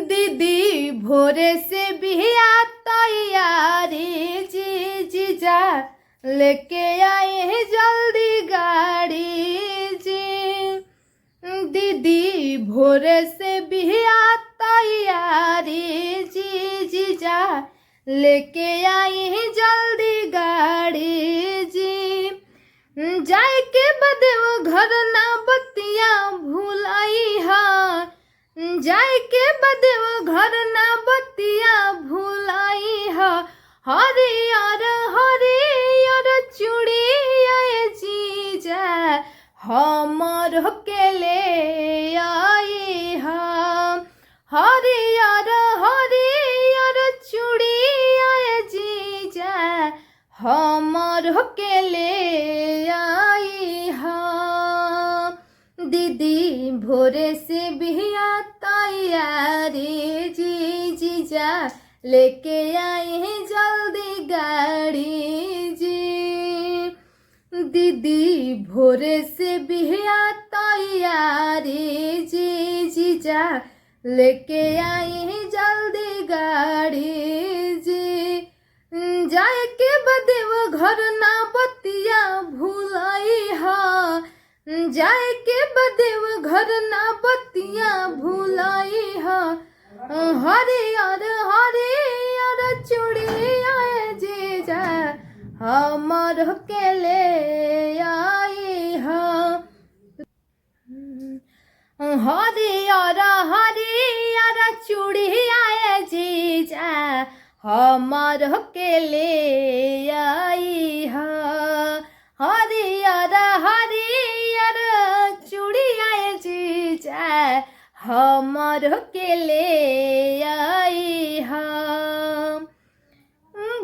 दीदी भोरे से बिया तैयारी जी जीजा लेके आए हैं जल्दी गाड़ी जी। दीदी भोरे से बिया तैयारी जी जीजा लेके आए हैं जल्दी गाड़ी जी। जाए के बदे वो घर ना बत्तियां भूलाई हा, जाए के बदे वो घर ना बत्तियां भूलाई हा। हरियर हरियर चूड़िया जीजा हमर के ले आई हा। हरियर हरियर चूड़िया जीजा हमर के ले आई हा। दीदी भोरे से बिया तैयारी जी जीजा लेके आए हैं जल्दी गाड़ी जी। दीदी भोरे से बिया तैयारी जी जीजा लेके आए हैं जल्दी गाड़ी जी। जाए के बदे वो घर ना बत्तियां भूलाई हा, जाए के बदे वो घर ना बत्तियां भूलाई हा। हरियर हरियर चूड़िया जीजा हमर के ले आई हा। हरियर हरियर चूड़िया जीजा हमर के ले आई हा। हरियर हरियर चूड़िया जीजा हमर के ले आई हा।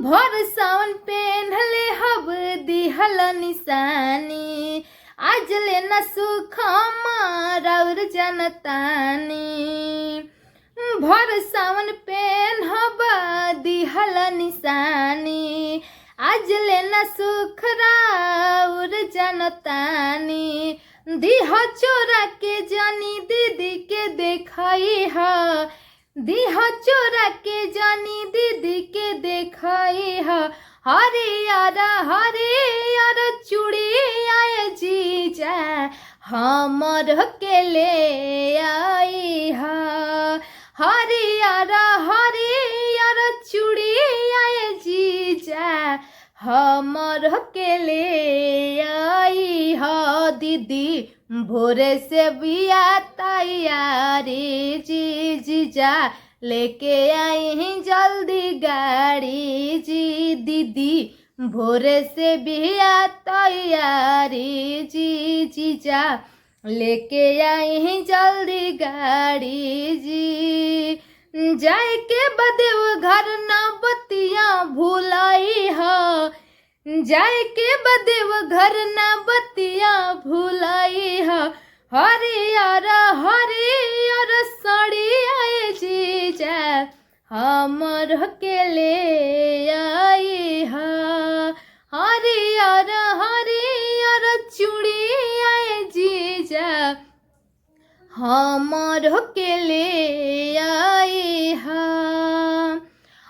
भर सावन पेन्हले हब दिहल निशानी, आज ले न सुख मारौर जनतानी। भर सावन पेन्हब दिहल निशानी, आज ले न सुख राउर जनतानी। दिह चोरा के जानी दीदी के देखाई हा, दिह चोरा के जानी दीदी के देखाई हा। हरियर हरियर चूड़िया जीजा हमर के ले आई हा। हरियर हरियर चूड़िया जीजा हमर के ले आई हा। दीदी भोरे से बिया तैयारी जी जीजा लेके आई हैं जल्दी गाड़ी जी। दीदी भोरे से बिया तैयारी जी जीजा लेके आई हैं जल्दी गाड़ी जी। जाए के बदे वो घर ना बत्तियां भूलाई हा, जाए के बदे वो घर ना बत्तियां भूलाई हा। हरियर हरियर साड़िया जीजा हमर के ले आई हा। हरियर हरियर चूड़िया जीजा हमर के ले आई हा।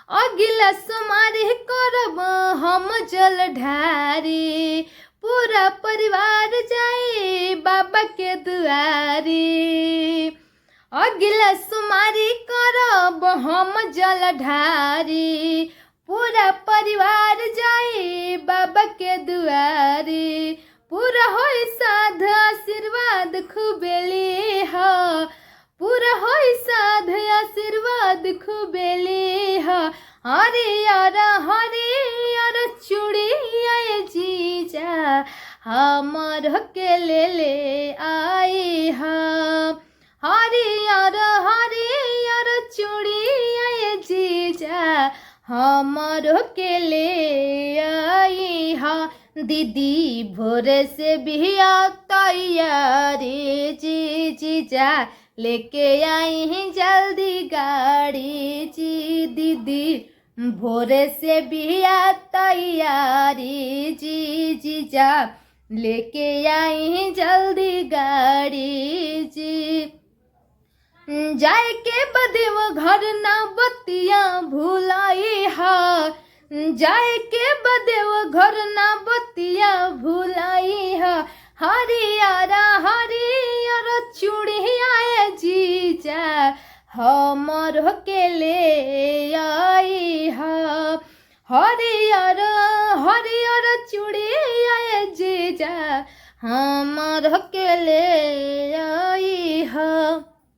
अगिला सोमवारी करब हम जल ढारी, पूरा परिवार जाए बाबा के दुआरी। अगिला सोमवारी करब हम जल ढारी, पूरा परिवार जाए बाबा के दुआरी। पूरा होई साध आशीर्वाद खूबेली हा, पूरा होई साध आशीर्वाद खूबेली हा। हरियर हरियर चूड़िया जीजा हमर के ले आई हा। हरियर हरियर चूड़िया जीजा हमर के ले आई हा। दीदी भोरे से बिया तैयारी जी जीजा लेके आई हैं जल्दी गाड़ी जी। दीदी भोरे से बिया तैयारी जी जीजा लेके आई हैं जल्दी गाड़ी जी। जाए के बदेव घर ना बतिया भुलाई हा, जाए के बदेव घर ना बतिया भुलाई हा। हरियारा हरियर चूड़िया जीजा हमर के ले आई हा, हरियर हरियर चूड़िया जीजा हमर के ले आई हा।